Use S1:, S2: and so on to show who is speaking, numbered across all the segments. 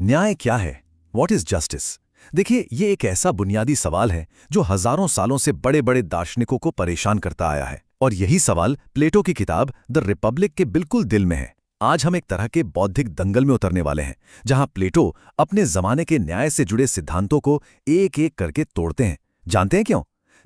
S1: न्याय क्या है? What is justice? देखिए, ये एक ऐसा बुनियादी सवाल है जो हजारों सालों से बड़े बड़े दार्शनिकों को परेशान करता आया है। और यही सवाल प्लेटो की किताब द रिपब्लिक के बिल्कुल दिल में है। आज हम एक तरह के बौद्धिक दंगल में उतरने वाले हैं, जहां प्लेटो अपने जमाने के न्याय से जुड़े सिद्धांतों को एक एक करके तोड़ते हैं। जानते हैं क्यों?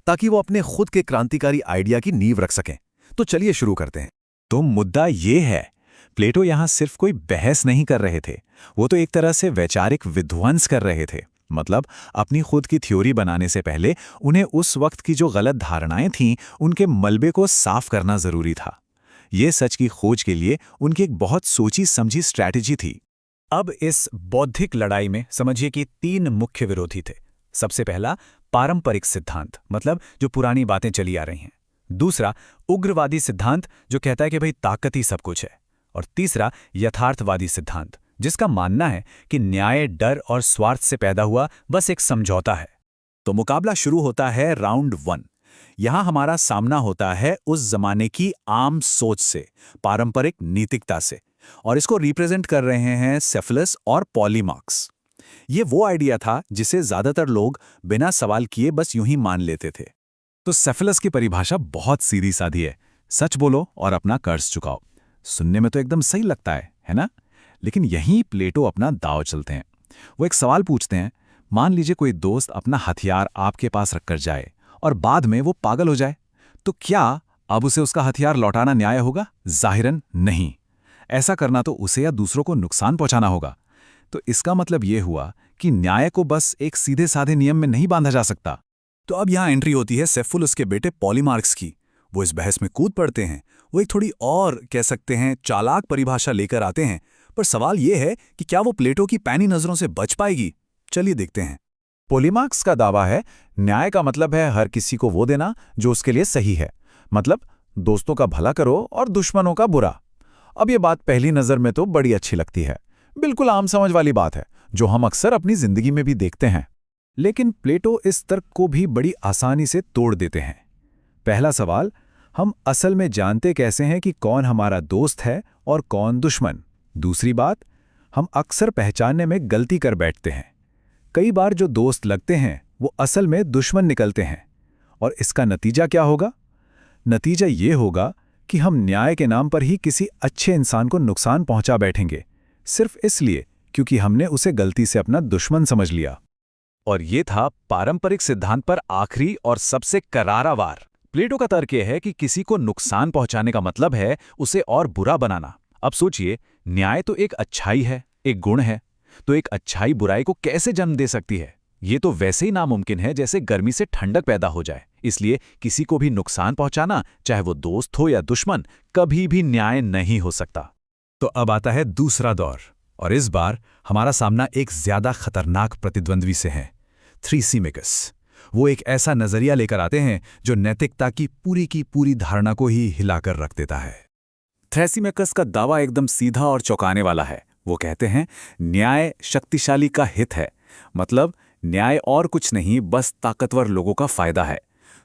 S1: ताकि वो अपने खुद के क्रांतिकारी आइडिया की नींव रख सकें। तो चलिए शुरू करते हैं।
S2: तो मुद्दा ये है, प्लेटो यहाँ सिर्फ कोई बहस नहीं कर रहे थे, वो तो एक तरह से वैचारिक विध्वंस कर रहे थे। मतलब अपनी खुद की थ्योरी बनाने से पहले उन्हें उस वक्त की जो गलत धारणाएं थीं, उनके मलबे को साफ करना जरूरी था। ये सच की खोज के लिए उनकी एक बहुत सोची समझी स्ट्रैटेजी थी।
S3: अब इस बौद्धिक लड़ाई में समझिए कि 3 मुख्य विरोधी थे। सबसे पहला पारंपरिक सिद्धांत, मतलब जो पुरानी बातें चली आ रही हैं। दूसरा उग्रवादी सिद्धांत, जो कहता है कि भाई ताकत ही सब कुछ है। और तीसरा यथार्थवादी सिद्धांत, जिसका मानना है कि न्याय डर और स्वार्थ से पैदा हुआ बस एक समझौता है।
S2: तो मुकाबला शुरू होता है राउंड 1। यहां हमारा सामना होता है उस जमाने की आम सोच से, पारंपरिक नैतिकता से, और इसको रिप्रेजेंट कर रहे हैं सेफलस और पॉलीमार्क्स। ये वो आइडिया था जिसे ज्यादातर लोग बिना सवाल किए बस यूं ही मान लेते थे। तो सेफलस की परिभाषा बहुत सीधी सादी है, सच बोलो और अपना कर्ज चुकाओ। सुनने में तो एकदम सही लगता है ना? लेकिन यहीं प्लेटो अपना दांव चलते हैं। वो एक सवाल पूछते हैं, मान लीजिए कोई दोस्त अपना हथियार आपके पास रखकर जाए और बाद में वो पागल हो जाए, तो क्या अब उसे उसका हथियार लौटाना न्याय होगा? जाहिरन नहीं। ऐसा करना तो उसे या दूसरों को नुकसान पहुंचाना होगा। तो इसका मतलब ये हुआ कि न्याय को बस एक सीधे साधे नियम में नहीं बांधा जा सकता। तो अब यहाँ एंट्री होती है सेफुलस के बेटे पॉलीमार्क्स की। वो इस बहस में कूद पड़ते हैं। वो एक थोड़ी और कह सकते हैं चालाक परिभाषा लेकर आते हैं, पर सवाल ये है कि क्या वो प्लेटो की पैनी नजरों से बच पाएगी? चलिए देखते हैं। पॉलीमार्क्स का दावा है, न्याय का मतलब है हर किसी को वो देना जो उसके लिए सही है। मतलब दोस्तों का भला करो और दुश्मनों का बुरा। अब ये बात पहली नजर में तो बड़ी अच्छी लगती है, बिल्कुल आम समझ वाली बात है जो हम अक्सर अपनी जिंदगी में भी देखते हैं। लेकिन प्लेटो इस तर्क को भी बड़ी आसानी से तोड़ देते हैं। पहला सवाल, हम असल में जानते कैसे हैं कि कौन हमारा दोस्त है और कौन दुश्मन? दूसरी बात, हम अक्सर पहचानने में गलती कर बैठते हैं। कई बार जो दोस्त लगते हैं वो असल में दुश्मन निकलते हैं। और इसका नतीजा क्या होगा? नतीजा ये होगा कि हम न्याय के नाम पर ही किसी अच्छे इंसान को नुकसान पहुंचा बैठेंगे, सिर्फ इसलिए क्योंकि हमने उसे गलती से अपना दुश्मन समझ लिया। और ये था पारंपरिक सिद्धांत पर आखिरी और सबसे करारा वार। प्लेटो का तर्क यह है कि किसी को नुकसान पहुंचाने का मतलब है उसे और बुरा बनाना। अब सोचिए, न्याय तो एक अच्छाई है, एक गुण है, तो एक अच्छाई बुराई को कैसे जन्म दे सकती है? ये तो वैसे ही नामुमकिन है जैसे गर्मी से ठंडक पैदा हो जाए। इसलिए किसी को भी नुकसान पहुंचाना, चाहे वो दोस्त हो या दुश्मन, कभी भी न्याय नहीं हो सकता। तो अब आता है दूसरा दौर, और इस बार हमारा सामना एक ज्यादा खतरनाक प्रतिद्वंद्वी से है, थ्रेसिमेकस। वो एक ऐसा नजरिया लेकर आते हैं जो नैतिकता की पूरी धारणा को ही हिलाकर रख देता है। थ्रेसिमेकस का दावा एकदम सीधा और चौंकाने वाला है। वो कहते हैं, न्याय शक्तिशाली का हित है। मतलब न्याय और कुछ नहीं, बस ताकतवर लोगों का फायदा है।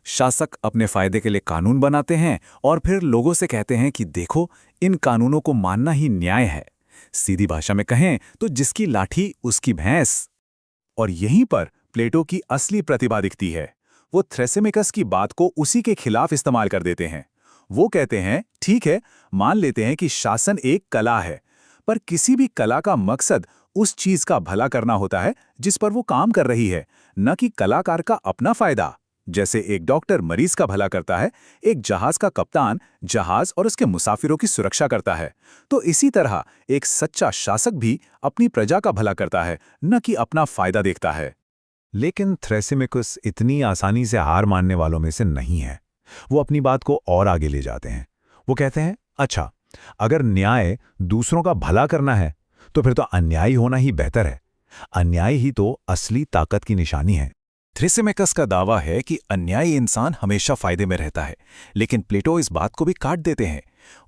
S2: शासक अपने फायदे के लिए कानून बनाते हैं और फिर लोगों से कहते हैं कि देखो, इन कानूनों को मानना ही न्याय है। सीधी भाषा में कहें तो जिसकी लाठी उसकी भैंस। और यहीं पर प्लेटो की असली प्रतिभा दिखती है। वो थ्रेसिमेकस की बात को उसी के खिलाफ इस्तेमाल कर देते हैं। वो कहते हैं, ठीक है, मान लेते हैं कि शासन एक कला है, पर किसी भी कला का मकसद उस चीज का भला करना होता है जिस पर वो काम कर रही है, न कि कलाकार का अपना फायदा। जैसे एक डॉक्टर मरीज का भला करता है, एक जहाज का कप्तान जहाज और उसके मुसाफिरों की सुरक्षा करता है, तो इसी तरह एक सच्चा शासक भी अपनी प्रजा का भला करता है, न कि अपना फायदा देखता है। लेकिन थ्रेसिमेकस इतनी आसानी से हार मानने वालों में से नहीं है। वो अपनी बात को और आगे ले जाते हैं। वो कहते हैं, अच्छा, अगर न्याय दूसरों का भला करना है तो फिर तो अन्यायी होना ही बेहतर है। अन्याय ही तो असली ताकत की निशानी है। थ्रेसिमेकस का दावा है कि अन्यायी इंसान हमेशा फायदे में रहता है, लेकिन प्लेटो इस बात को भी काट देते हैं।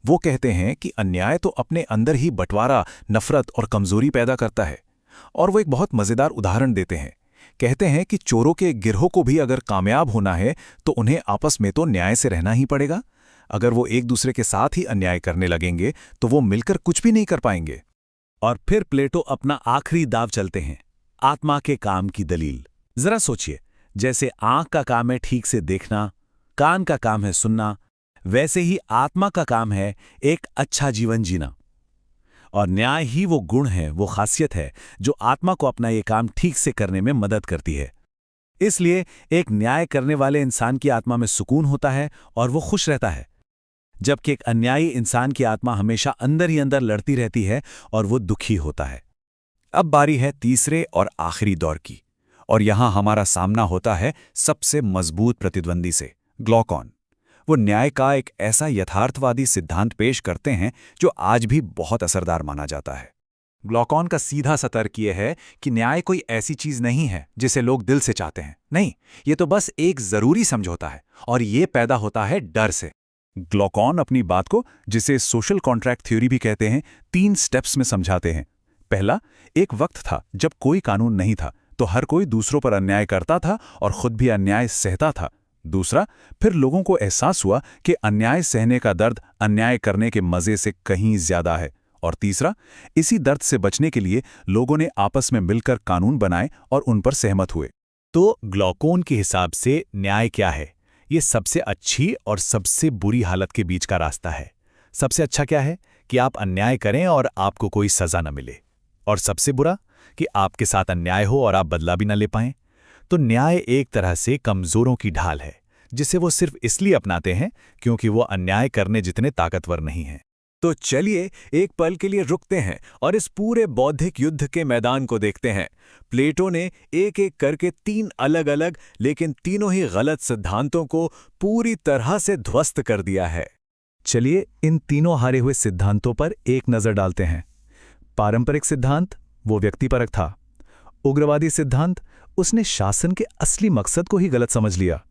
S2: वो कहते हैं कि अन्याय तो अपने अंदर ही बंटवारा, नफरत और कमजोरी पैदा करता है। और वो एक बहुत मजेदार उदाहरण देते हैं। कहते हैं कि चोरों के गिरोह को भी अगर कामयाब होना है तो उन्हें आपस में तो न्याय से रहना ही पड़ेगा। अगर वो एक दूसरे के साथ ही अन्याय करने लगेंगे तो वो मिलकर कुछ भी नहीं कर पाएंगे। और फिर प्लेटो अपना आखिरी दाव चलते हैं, आत्मा के काम की दलील। जरा सोचिए, जैसे आंख का काम है ठीक से देखना, कान का काम है सुनना, वैसे ही आत्मा का काम है एक अच्छा जीवन जीना। और न्याय ही वो गुण है, वो खासियत है जो आत्मा को अपना ये काम ठीक से करने में मदद करती है। इसलिए एक न्याय करने वाले इंसान की आत्मा में सुकून होता है और वो खुश रहता है, जबकि एक अन्यायी इंसान की आत्मा हमेशा अंदर ही अंदर लड़ती रहती है और वो दुखी होता है।
S3: अब बारी है तीसरे और आखिरी दौर की, और यहां हमारा सामना होता है सबसे मजबूत प्रतिद्वंदी से, ग्लॉकॉन। वो न्याय का एक ऐसा यथार्थवादी सिद्धांत पेश करते हैं जो आज भी बहुत असरदार माना जाता है। ग्लॉकॉन का सीधा सा तर्क ये है कि न्याय कोई ऐसी चीज नहीं है जिसे लोग दिल से चाहते हैं। नहीं, ये तो बस एक जरूरी समझौता है, और ये पैदा होता है डर से। ग्लॉकॉन अपनी बात को, जिसे सोशल कॉन्ट्रैक्ट थ्योरी भी कहते हैं, 3 स्टेप्स में समझाते हैं। पहला, एक वक्त था जब कोई कानून नहीं था, तो हर कोई दूसरों पर अन्याय करता था और खुद भी अन्याय सहता था। दूसरा, फिर लोगों को एहसास हुआ कि अन्याय सहने का दर्द अन्याय करने के मजे से कहीं ज्यादा है। और तीसरा, इसी दर्द से बचने के लिए लोगों ने आपस में मिलकर कानून बनाए और उन पर सहमत हुए।
S2: तो ग्लॉकॉन के हिसाब से न्याय क्या है? ये सबसे अच्छी और सबसे बुरी हालत के बीच का रास्ता है। सबसे अच्छा क्या है कि आप अन्याय करें और आपको कोई सजा न मिले, और सबसे बुरा कि आपके साथ अन्याय हो और आप बदला भी न ले पाएं। तो न्याय एक तरह से कमजोरों की ढाल है, जिसे वो सिर्फ इसलिए अपनाते हैं क्योंकि वो अन्याय करने जितने ताकतवर नहीं हैं। तो चलिए एक पल के लिए रुकते हैं और इस पूरे बौद्धिक युद्ध के मैदान को देखते हैं। प्लेटो ने एक एक करके 3 अलग अलग लेकिन तीनों ही गलत सिद्धांतों को पूरी तरह से ध्वस्त कर दिया है।
S3: चलिए इन तीनों हारे हुए सिद्धांतों पर एक नजर डालते हैं। पारंपरिक सिद्धांत, वो व्यक्तिपरक था। उग्रवादी सिद्धांत, उसने शासन के असली मकसद को ही गलत समझ लिया।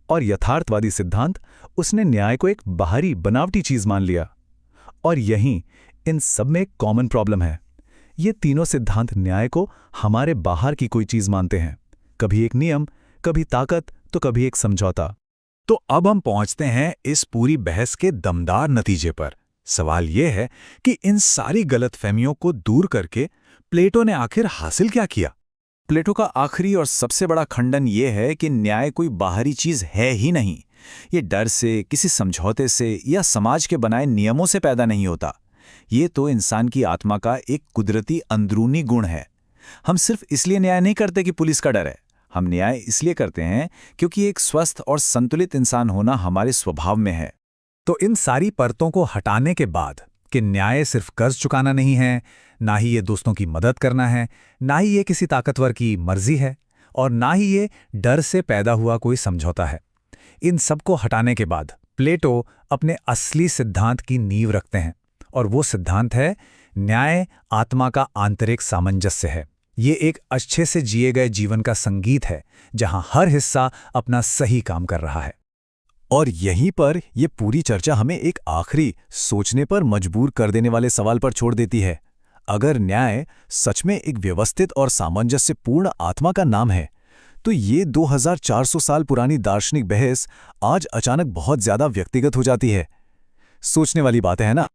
S3: और यथार्थवादी सिद्धांत, उसने न्याय को एक बाहरी बनावटी चीज मान लिया। और यहीं इन सब में एक कॉमन प्रॉब्लम है। ये तीनों सिद्धांत न्याय को हमारे बाहर की कोई चीज मानते हैं, कभी एक नियम, कभी ताकत, तो कभी एक समझौता।
S2: तो अब हम पहुंचते हैं इस पूरी बहस के दमदार नतीजे पर। सवाल यह है कि इन सारी गलतफहमियों को दूर करके प्लेटो ने आखिर हासिल क्या किया?
S3: प्लेटो का आखिरी और सबसे बड़ा खंडन यह है कि न्याय कोई बाहरी चीज है ही नहीं। ये डर से, किसी समझौते से या समाज के बनाए नियमों से पैदा नहीं होता। ये तो इंसान की आत्मा का एक कुदरती अंदरूनी गुण है। हम सिर्फ इसलिए न्याय नहीं करते कि पुलिस का डर है। हम न्याय इसलिए करते हैं क्योंकि एक स्वस्थ और संतुलित इंसान होना हमारे स्वभाव में है।
S2: तो इन सारी परतों को हटाने के बाद कि न्याय सिर्फ कर्ज चुकाना नहीं है, ना ही ये दोस्तों की मदद करना है, ना ही ये किसी ताकतवर की मर्जी है, और ना ही ये डर से पैदा हुआ कोई समझौता है। इन सबको हटाने के बाद प्लेटो अपने असली सिद्धांत की नींव रखते हैं, और वो सिद्धांत है न्याय आत्मा का आंतरिक सामंजस्य है। ये एक अच्छे से जिए गए जीवन का संगीत है, जहां हर हिस्सा अपना सही काम कर रहा है।
S1: और यहीं पर ये पूरी चर्चा हमें एक आखिरी सोचने पर मजबूर कर देने वाले सवाल पर छोड़ देती है। अगर न्याय सच में एक व्यवस्थित और सामंजस्यपूर्ण आत्मा का नाम है, तो ये 2400 साल पुरानी दार्शनिक बहस आज अचानक बहुत ज्यादा व्यक्तिगत हो जाती है। सोचने वाली बात है ना?